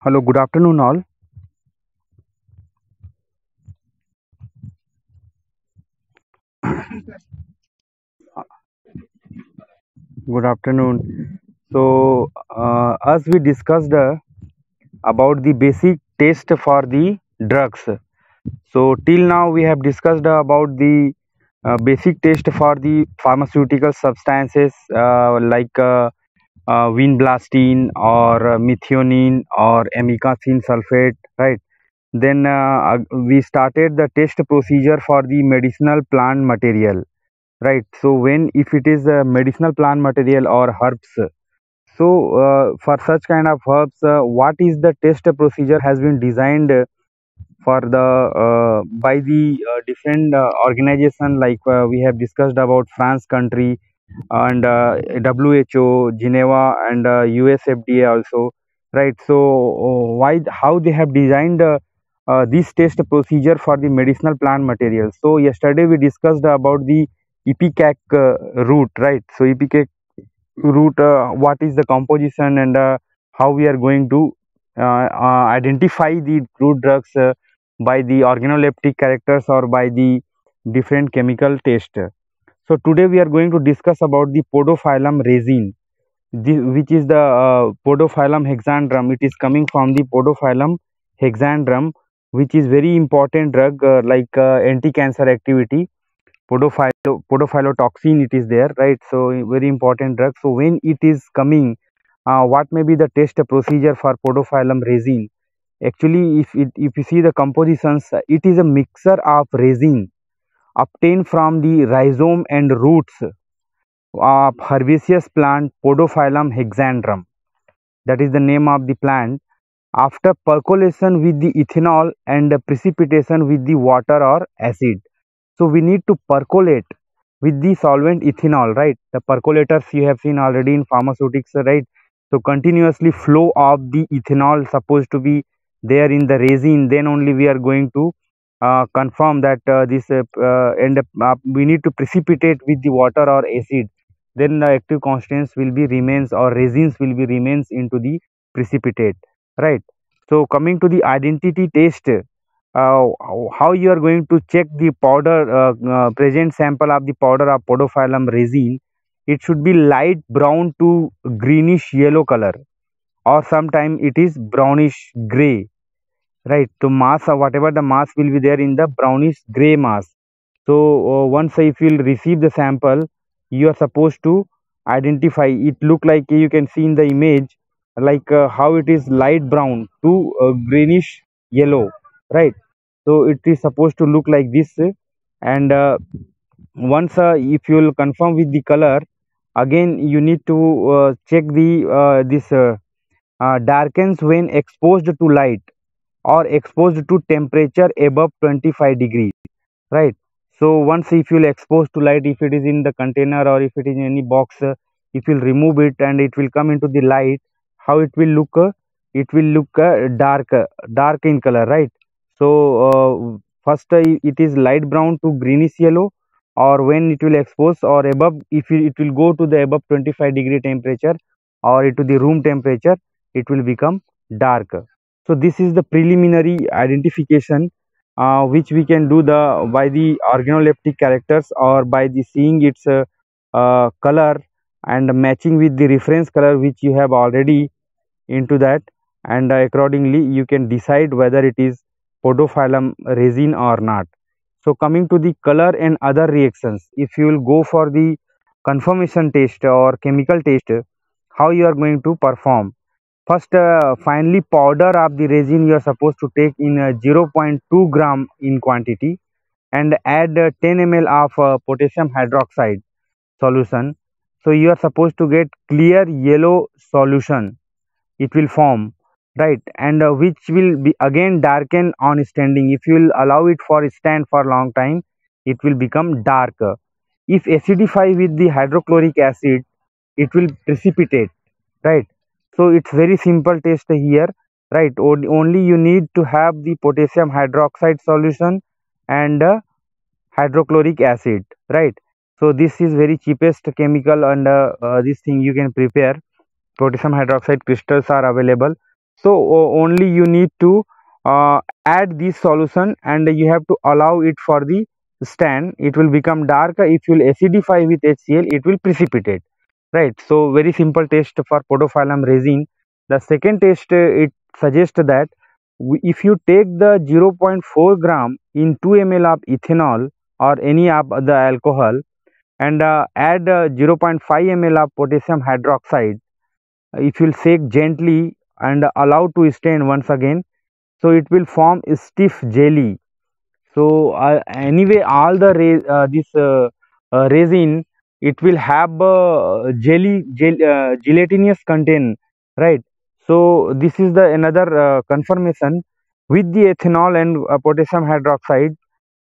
Hello, good afternoon, all. Good afternoon. As we discussed about the basic test for the drugs. So, till now, we have discussed about the basic test for the pharmaceutical substances like vinblastine or methionine or amikacin sulfate, right? Then we started the test procedure for the medicinal plant material. Right. So when if it is a medicinal plant material or herbs, so for such kind of herbs, what is the test procedure has been designed for the by the different organization like we have discussed about France country and WHO, Geneva and US FDA also. Right. So why how they have designed this test procedure for the medicinal plant materials. So yesterday we discussed about the EPCAC route, right? So EPCAC route, what is the composition and how we are going to identify the root drugs by the organoleptic characters or by the different chemical test. So today we are going to discuss about the Podophyllum resin, which is the Podophyllum hexandrum. It is coming from the Podophyllum hexandrum, which is very important drug anti-cancer activity. Podophylotoxin it is there, right? So very important drug. So when it is coming, what may be the test procedure for Podophyllum resin? Actually, if you see the compositions, it is a mixture of resin obtained from the rhizome and roots of herbaceous plant Podophyllum hexandrum. That is the name of the plant. After percolation with the ethanol and precipitation with the water or acid. So we need to percolate with the solvent ethanol, right? The percolators you have seen already in pharmaceutics, right? So continuously flow of the ethanol supposed to be there in the resin, then only we are going to confirm that this and we need to precipitate with the water or acid, then the active constants will be remains or resins will be remains into the precipitate, right? So coming to the identity test, how you are going to check the powder present sample of the powder of Podophyllum resin. It should be light brown to greenish yellow color, or sometime it is brownish gray, right? So mass, whatever the mass will be there in the brownish gray mass. So once if you will receive the sample, you are supposed to identify it. Look like you can see in the image, like how it is light brown to greenish yellow, right? So it is supposed to look like this, and once if you will confirm with the color, again you need to check the this darkens when exposed to light or exposed to temperature above 25 degrees, right? So once if you will expose to light, if it is in the container or if it is in any box, if you will remove it and it will come into the light, how it will look, it will look dark in color, right? So first it is light brown to greenish yellow, or when it will expose or above, if it will go to the above 25-degree temperature or to the room temperature, it will become dark. So this is the preliminary identification which we can do the by the organoleptic characters or by the seeing its color and matching with the reference color which you have already into that, and accordingly you can decide whether it is Podophyllum resin or not. So coming to the color and other reactions, if you will go for the confirmation test or chemical test, how you are going to perform? First, finely powder of the resin you are supposed to take in 0.2 gram in quantity, and add 10 ml of potassium hydroxide solution. So you are supposed to get clear yellow solution. It will form, right, and which will be again darken on standing. If you will allow it for stand for long time, it will become dark. If acidify with the hydrochloric acid, it will precipitate, right? So it's very simple test here, right? Only you need to have the potassium hydroxide solution and hydrochloric acid, right? So this is very cheapest chemical, and this thing you can prepare. Potassium hydroxide crystals are available. So only you need to add this solution and you have to allow it for the stand. It will become dark. If you will acidify with HCl, it will precipitate, right? So very simple test for podophyllum resin. The second test, it suggests that if you take the 0.4 gram in 2 ml of ethanol or any of the alcohol and add 0.5 ml of potassium hydroxide, if you will shake gently and allow to stand once again, so it will form a stiff jelly. So anyway, all the this resin, it will have gelatinous content, right? So this is the another confirmation. With the ethanol and potassium hydroxide,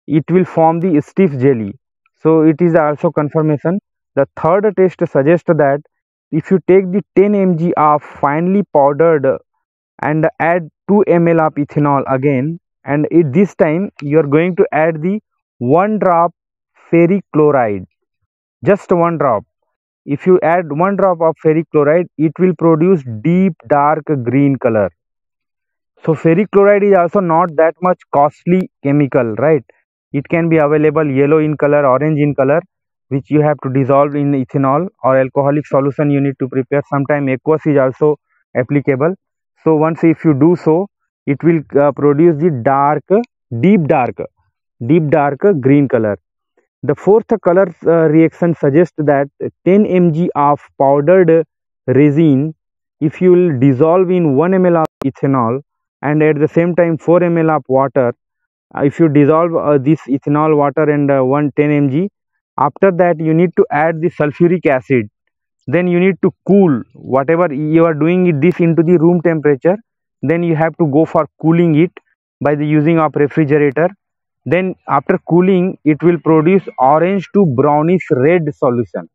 it will form the stiff jelly. So it is also confirmation. The third test suggests that if you take the 10 mg of finely powdered and add 2 ml of ethanol again, and this time you are going to add the 1 drop ferric chloride, just 1 drop. If you add 1 drop of ferric chloride, it will produce deep dark green color. So ferric chloride is also not that much costly chemical, right? It can be available yellow in color, orange in color, which you have to dissolve in ethanol or alcoholic solution you need to prepare. Sometime aqueous is also applicable. So once if you do so, it will produce the dark, deep dark, green color. The fourth color reaction suggests that 10 mg of powdered resin, if you will dissolve in 1 ml of ethanol and at the same time 4 ml of water, if you dissolve this ethanol water and 10 mg, after that you need to add the sulfuric acid. Then you need to cool whatever you are doing this into the room temperature. Then you have to go for cooling it by the using of refrigerator. Then after cooling, it will produce orange to brownish red solution.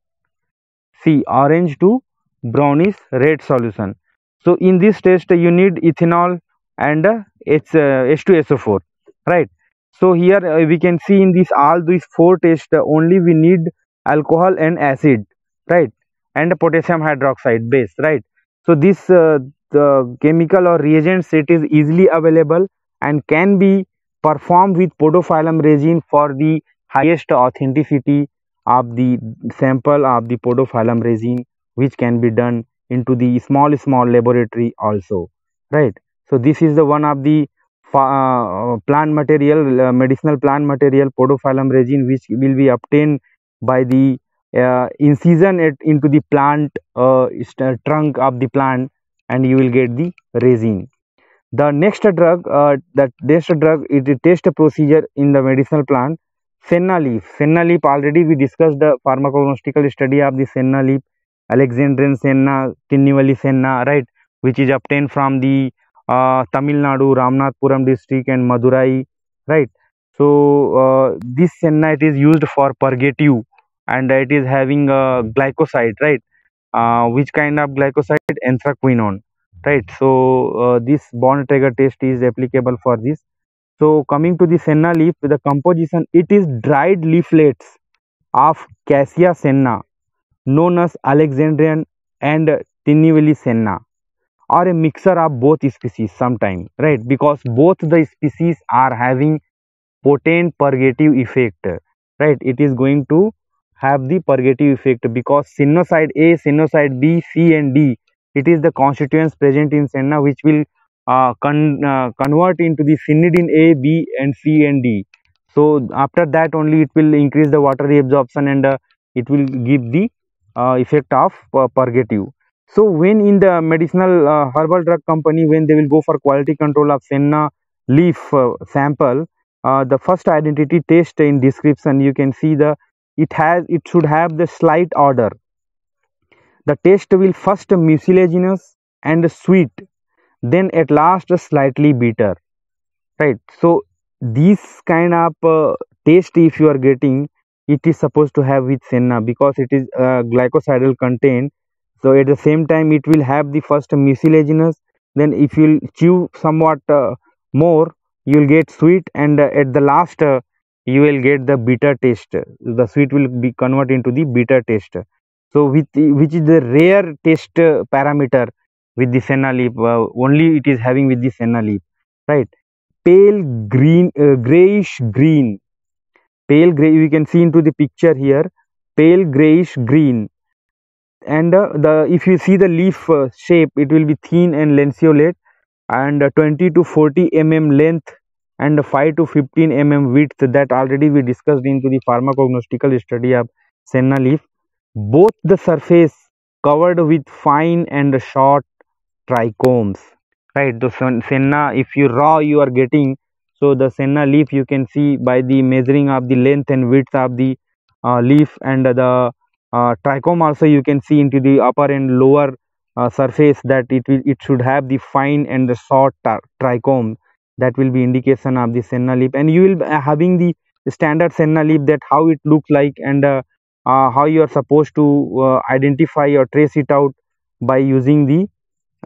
See, orange to brownish red solution. So in this test you need ethanol and H2SO4, right? So here we can see in this all these four tests only we need alcohol and acid, right, and potassium hydroxide base, right? So this the chemical or reagents, it is easily available and can be performed with podophyllum resin for the highest authenticity of the sample of the podophyllum resin, which can be done into the small laboratory also, right? So this is the one of the plant material, medicinal plant material, podophyllum resin, which will be obtained by the incision it into the plant trunk of the plant, and you will get the resin. The next drug, is the test procedure in the medicinal plant. Senna leaf. Senna leaf, already we discussed the pharmacognostical study of the senna leaf, Alexandrian senna, Tinnevelly senna, right, which is obtained from the Tamil Nadu, Ramanathapuram district and Madurai, right. So this senna, it is used for purgative and it is having a glycoside, right. Which kind of glycoside? Anthraquinone, right. So this bond trigger test is applicable for this. So coming to the senna leaf, the composition, it is dried leaflets of Cassia senna, known as Alexandrian and Tinnevelly senna, or a mixture of both species sometime, right, because both the species are having potent purgative effect, right. It is going to have the purgative effect because sinucide A, sinucide B, C and D, it is the constituents present in senna which will convert into the cynidine A, B and C and D. So after that only it will increase the water reabsorption and it will give the effect of purgative. So when in the medicinal herbal drug company, when they will go for quality control of senna leaf sample, the first identity test in description, you can see it should have the slight odor. The taste will first mucilaginous and sweet, then at last slightly bitter, right. So this kind of taste if you are getting, it is supposed to have with senna because it is glycosidal content. So at the same time it will have the first mucilaginous, then if you chew somewhat more, you will get sweet, and at the last you will get the bitter taste. The sweet will be converted into the bitter taste. So which is the rare taste parameter with the senna leaf, only it is having with the senna leaf, right? Pale green, grayish green, pale gray, you can see into the picture here, pale grayish green. And the if you see the leaf shape, it will be thin and lanceolate, and 20 to 40 length and 5 to 15 width, that already we discussed into the pharmacognostical study of senna leaf. Both the surface covered with fine and short trichomes, right? The senna, if you raw you are getting, so the senna leaf you can see by the measuring of the length and width of the leaf, and the trichome also you can see into the upper and lower surface, that it should have the fine and the short trichome, that will be indication of the senna leaf. And you will be having the standard senna leaf, that how it looks like, and how you are supposed to identify or trace it out by using the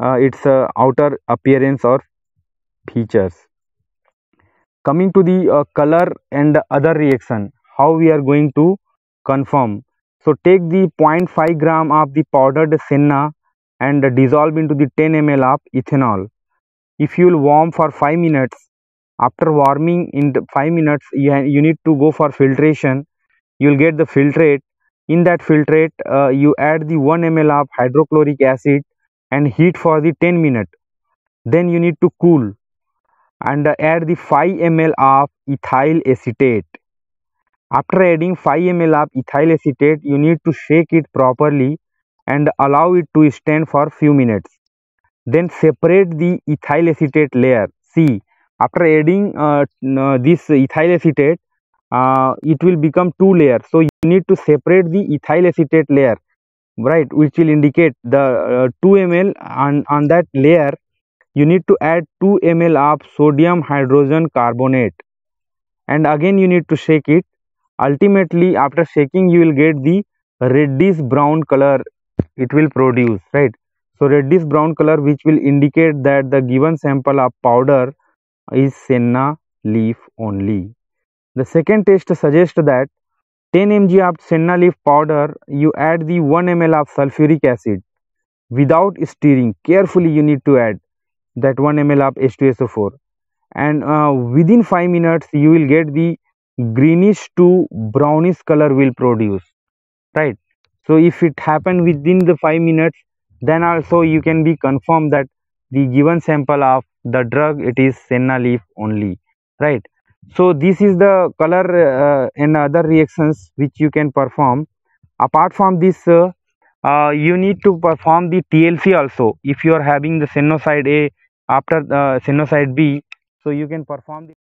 its outer appearance or features. Coming to the color and other reaction, how we are going to confirm. So take the 0.5 gram of the powdered senna and dissolve into the 10 ml of ethanol. If you will warm for 5 minutes, after warming in the 5 minutes, you need to go for filtration. You will get the filtrate. In that filtrate, you add the 1 ml of hydrochloric acid and heat for the 10 minutes. Then you need to cool and add the 5 ml of ethyl acetate. After adding 5 ml of ethyl acetate, you need to shake it properly and allow it to stand for few minutes. Then separate the ethyl acetate layer. See, after adding this ethyl acetate, it will become two layers. So you need to separate the ethyl acetate layer, right, which will indicate the 2 ml. On that layer, you need to add 2 ml of sodium hydrogen carbonate, and again you need to shake it. Ultimately, after shaking, you will get the reddish brown color it will produce, right? So reddish brown color, which will indicate that the given sample of powder is senna leaf only. The second test suggests that 10 mg of senna leaf powder, you add the 1 ml of sulfuric acid without stirring. Carefully you need to add that 1 ml of H2SO4, and within 5 minutes you will get the greenish to brownish color will produce, right? So if it happen within the 5 minutes, then also you can be confirmed that the given sample of the drug, it is senna leaf only, right? So this is the color and other reactions which you can perform. Apart from this, you need to perform the TLC also. If you are having the Sennoside A after the Sennoside B, so you can perform the